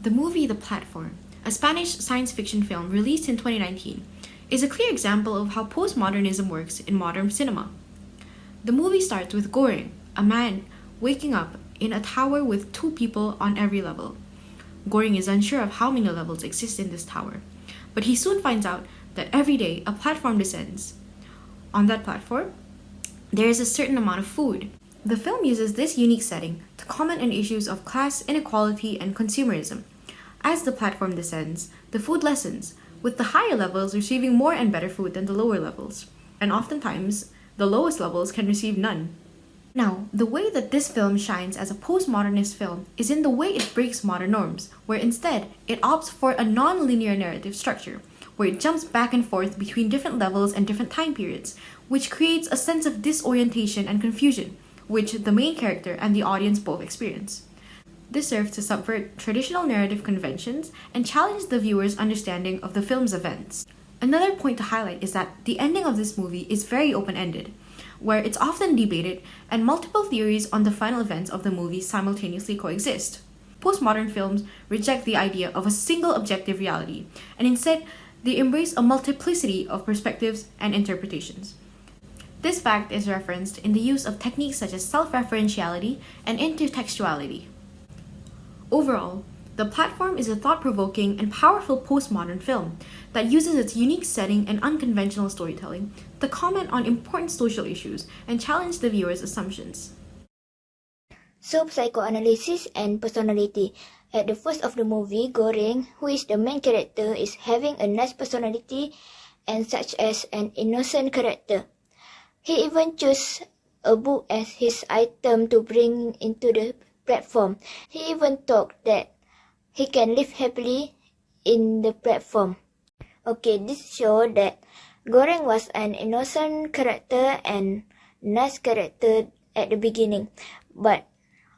The movie The Platform, a Spanish science fiction film released in 2019, is a clear example of how postmodernism works in modern cinema. The movie starts with Goring, a man waking up in a tower with 2 people on every level. Goring is unsure of how many levels exist in this tower, but he soon finds out that every day a platform descends. On that platform, there is a certain amount of food. The film uses this unique setting to comment on issues of class, inequality, and consumerism. As the platform descends, the food lessens, with the higher levels receiving more and better food than the lower levels, and oftentimes, the lowest levels can receive none. Now, the way that this film shines as a postmodernist film is in the way it breaks modern norms, where instead, it opts for a non-linear narrative structure, where it jumps back and forth between different levels and different time periods, which creates a sense of disorientation and confusion, which the main character and the audience both experience. This serves to subvert traditional narrative conventions and challenge the viewer's understanding of the film's events. Another point to highlight is that the ending of this movie is very open-ended, where it's often debated and multiple theories on the final events of the movie simultaneously coexist. Postmodern films reject the idea of a single objective reality, and instead, they embrace a multiplicity of perspectives and interpretations. This fact is referenced in the use of techniques such as self-referentiality and intertextuality. Overall, The Platform is a thought-provoking and powerful postmodern film that uses its unique setting and unconventional storytelling to comment on important social issues and challenge the viewer's assumptions. So, psychoanalysis and personality. At the first of the movie, Goring, who is the main character, is having a nice personality and such as an innocent character. He even chose a book as his item to bring into the platform. He even thought that he can live happily in the platform. Okay, this shows that Goring was an innocent character and nice character at the beginning, but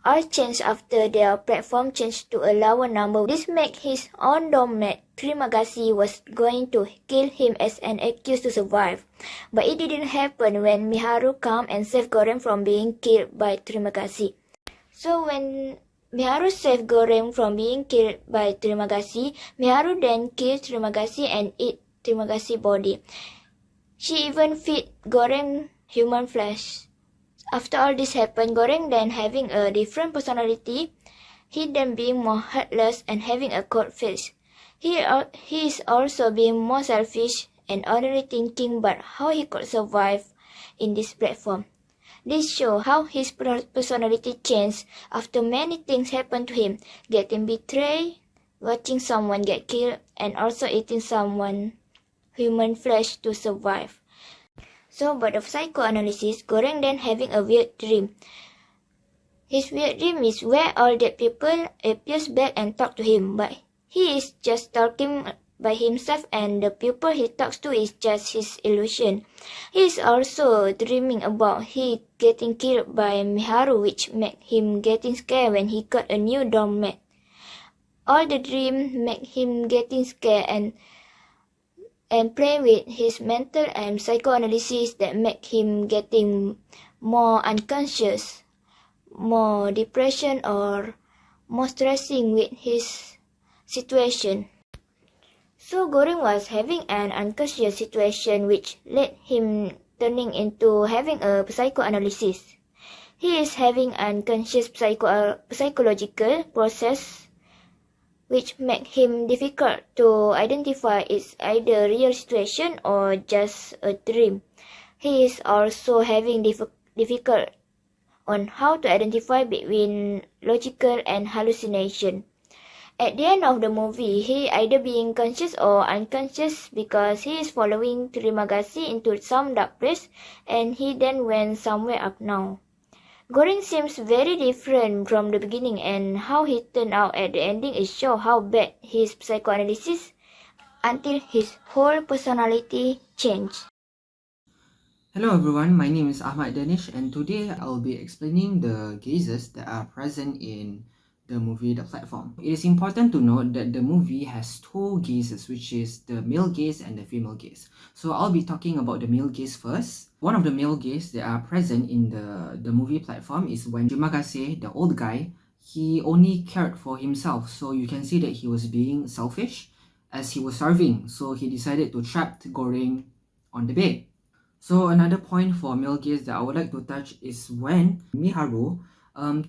all changed after their platform changed to a lower number. This made his own doormat, Terima Kasih, was going to kill him as an excuse to survive. But it didn't happen when Miharu came and saved Goring from being killed by Terima Kasih. So when Miharu saved Goring from being killed by Terima Kasih, Miharu then killed Terima Kasih and ate Terima Kasih body. She even fed Goring human flesh. After all this happened, Goring then having a different personality, he then being more heartless and having a cold face. He is also being more selfish and only thinking about how he could survive in this platform. This shows how his personality changed after many things happened to him, getting betrayed, watching someone get killed, and also eating someone human flesh to survive. So, but of psychoanalysis, Goring then having a weird dream. His weird dream is where all dead people appears back and talk to him, but he is just talking by himself and the people he talks to is just his illusion. He is also dreaming about he getting killed by Miharu, which made him getting scared when he got a new doormat. All the dreams make him getting scared and play with his mental and psychoanalysis that make him getting more unconscious, more depression or more stressing with his situation. So Goring was having an unconscious situation which led him turning into having a psychoanalysis. He is having unconscious psychological process which make him difficult to identify it's either real situation or just a dream. He is also having difficult on how to identify between logical and hallucination. At the end of the movie, he either being conscious or unconscious because he is following Terima Kasih into some dark place and he then went somewhere up now. Goring seems very different from the beginning and how he turned out at the ending is show how bad his psychoanalysis until his whole personality changed. Hello everyone, my name is Ahmad Danish and today I'll be explaining the gazes that are present in the movie The Platform. It is important to note that the movie has 2 gazes, which is the male gaze and the female gaze. So I'll be talking about the male gaze first. One of the male gaze that are present in the movie Platform is when Terima Kasih, the old guy, he only cared for himself. So you can see that he was being selfish as he was starving. So he decided to trap Goreng on the bed. So another point for male gaze that I would like to touch is when Miharu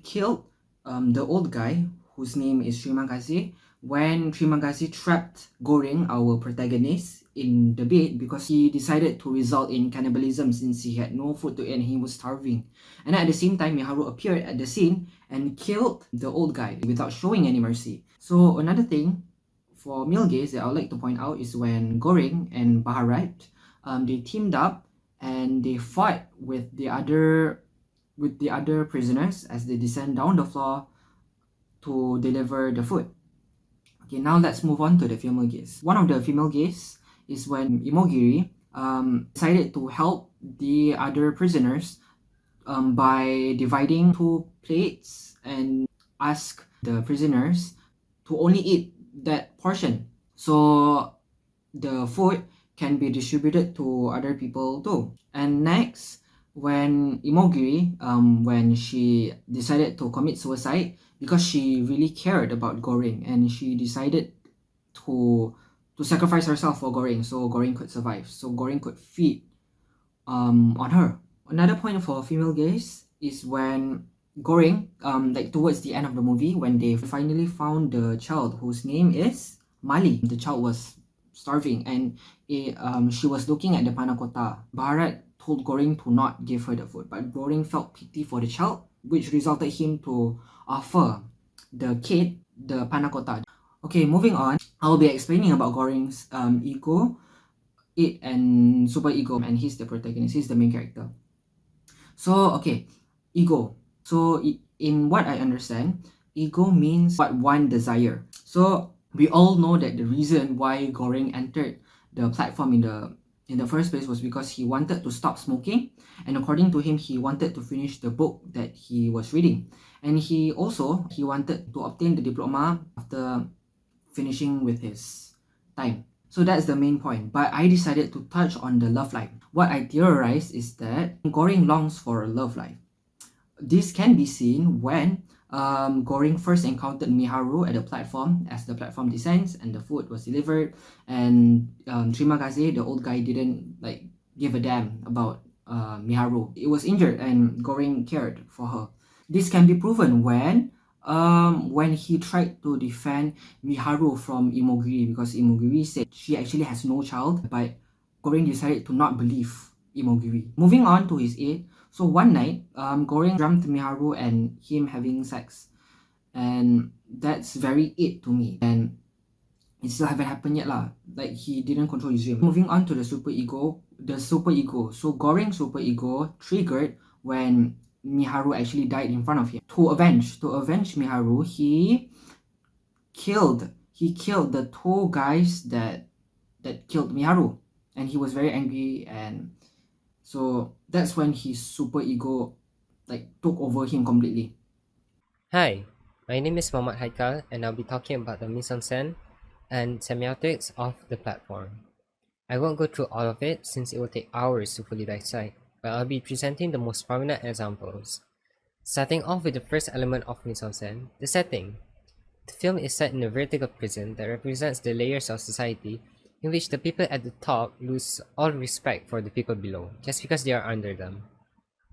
killed the old guy whose name is Trimagasi, when Trimagasi trapped Goreng, our protagonist, in the bed because he decided to result in cannibalism since he had no food to eat and he was starving. And at the same time, Miharu appeared at the scene and killed the old guy without showing any mercy. So another thing for male gaze that I would like to point out is when Goreng and Baharat they teamed up and they fought with the other prisoners as they descend down the floor to deliver the food. Okay, now let's move on to the female gaze. One of the female gaze is when Imogiri decided to help the other prisoners by dividing 2 plates and ask the prisoners to only eat that portion. So the food can be distributed to other people too. And next, when Imogiri, when she decided to commit suicide because she really cared about Goreng and she decided to sacrifice herself for Goreng so Goreng could survive, so Goreng could feed on her. Another point for female gaze is when Goreng, like towards the end of the movie, when they finally found the child whose name is Mali. The child was starving and she was looking at the panna cotta. Bharat told Goreng to not give her the food, but Goreng felt pity for the child, which resulted him to offer the kid the panna cotta. Okay, moving on, I'll be explaining about Goreng's ego, it and super ego, and he's the protagonist, he's the main character. So, okay, ego. So, in what I understand, ego means what one desire. So, we all know that the reason why Goreng entered the platform in the first place was because he wanted to stop smoking, and according to him, he wanted to finish the book that he was reading, and he wanted to obtain the diploma after finishing with his time. So that's the main point. But I decided to touch on the love life. What I theorized is that Goreng longs for a love life. This can be seen when Goreng first encountered Miharu at the platform as the platform descends and the food was delivered, and Trimagasi, the old guy, didn't like give a damn about Miharu. It was injured and Goreng cared for her. This can be proven when he tried to defend Miharu from Imogiri because Imogiri said she actually has no child, but Goreng decided to not believe Imogiri. Moving on to his aid, so one night, Goreng dreamt Miharu and him having sex, and that's very it to me, and it still haven't happened yet lah. Like he didn't control his dream. Moving on to the super ego. So Goreng's super ego triggered when Miharu actually died in front of him. To avenge Miharu, he killed the 2 guys that killed Miharu, and he was very angry, and so that's when his super ego like took over him completely. Hi, my name is Haikal and I'll be talking about the mise-en-scène and semiotics of the platform. I won't go through all of it since it will take hours to fully dissect, but I'll be presenting the most prominent examples. Starting off with the first element of mise-en-scène, the setting. The film is set in a vertical prison that represents the layers of society in which the people at the top lose all respect for the people below, just because they are under them.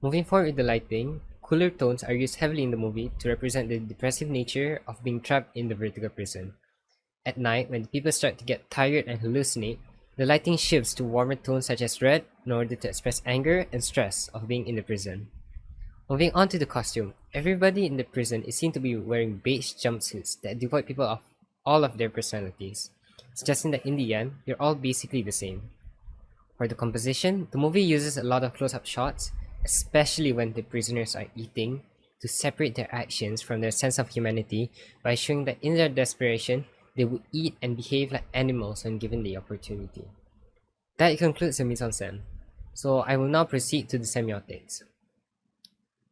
Moving forward with the lighting, cooler tones are used heavily in the movie to represent the depressive nature of being trapped in the vertical prison. At night, when the people start to get tired and hallucinate, the lighting shifts to warmer tones such as red in order to express anger and stress of being in the prison. Moving on to the costume, everybody in the prison is seen to be wearing beige jumpsuits that devoid people of all of their personalities, suggesting that in the end, they're all basically the same. For the composition, the movie uses a lot of close-up shots, especially when the prisoners are eating, to separate their actions from their sense of humanity by showing that in their desperation, they would eat and behave like animals when given the opportunity. That concludes the mise-en-scène, so I will now proceed to the semiotics.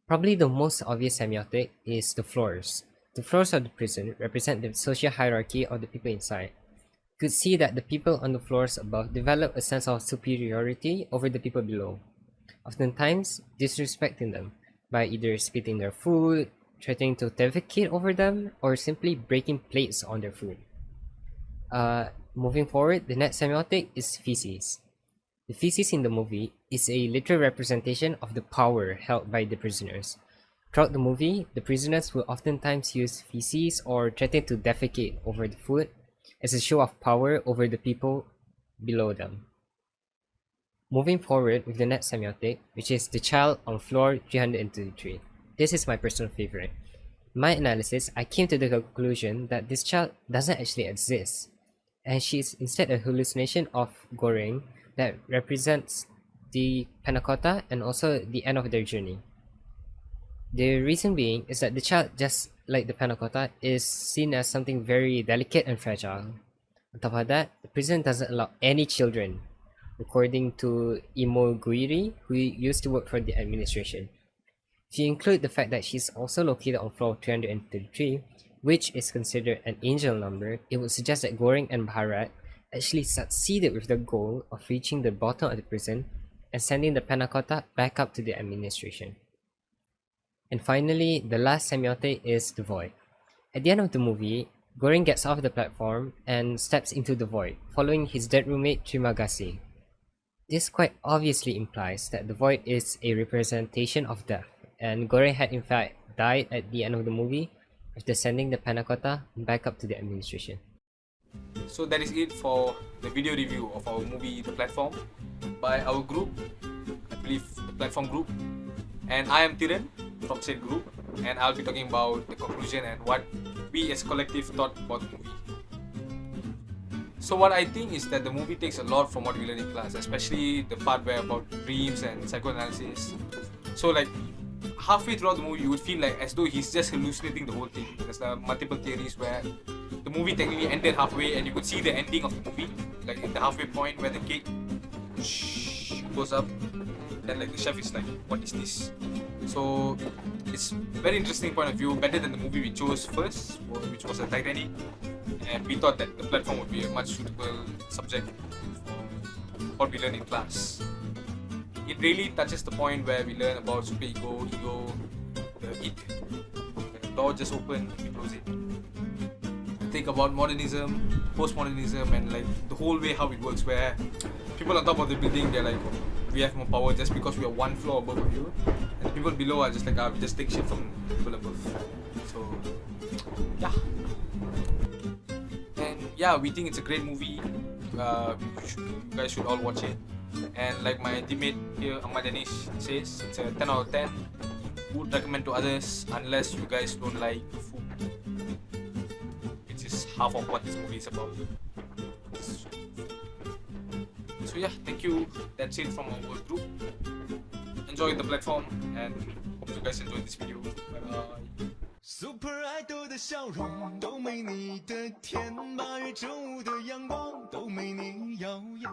Probably the most obvious semiotic is the floors. The floors of the prison represent the social hierarchy of the people inside. You could see that the people on the floors above develop a sense of superiority over the people below, oftentimes disrespecting them by either spitting their food, threatening to defecate over them, or simply breaking plates on their food. Moving forward, the next semiotic is feces. The feces in the movie is a literal representation of the power held by the prisoners. Throughout the movie, the prisoners will oftentimes use feces or threaten to defecate over the food as a show of power over the people below them. Moving forward with the next semiotic, which is the child on floor 333. This is my personal favorite. In my analysis, I came to the conclusion that this child doesn't actually exist, and she is instead a hallucination of Goreng that represents the panna cotta and also the end of their journey. The reason being is that the child, just like the panna cotta, is seen as something very delicate and fragile. On top of that, the prison doesn't allow any children, according to Imo Guiri, who used to work for the administration. If you include the fact that she's also located on floor 333, which is considered an angel number, it would suggest that Goreng and Bharat actually succeeded with the goal of reaching the bottom of the prison and sending the panna cotta back up to the administration. And finally, the last semiotic is the void. At the end of the movie, Goreng gets off the platform and steps into the void, following his dead roommate Trimagasi. This quite obviously implies that the void is a representation of death, and Goreng had in fact died at the end of the movie after sending the panna cotta back up to the administration. So that is it for the video review of our movie The Platform by our group, I believe the Platform group, and I am Theeran from said group, and I'll be talking about the conclusion and what we as a collective thought about the movie. So what I think is that the movie takes a lot from what we learned in class, especially the part where about dreams and psychoanalysis. So like halfway throughout the movie, you would feel like as though he's just hallucinating the whole thing. There's multiple theories where the movie technically ended halfway, and you could see the ending of the movie, like in the halfway point where the cake goes up, then like the chef is like, "What is this?" So it's very interesting point of view, better than the movie we chose first, which was a Titanic, and we thought that the platform would be a much suitable subject for what we learned in class. It really touches the point where we learn about super ego, the id. The door just open, we close it. Think about modernism, postmodernism, and like the whole way how it works, where people on top of the building, they're like, we have more power just because we are one floor above you, and the people below are just like, we just take shit from people above. So yeah, and yeah, we think it's a great movie. You guys should all watch it. And like my teammate here, Ahmad Danish, says, it's a 10 out of 10. Would recommend to others unless you guys don't like food, which is half of what this movie is about. So yeah, thank you. That's it from our group. Enjoy the platform and hope you guys enjoyed this video. Bye bye. Super Idol 的笑容都没你的甜，8月正午的阳光都没你耀眼。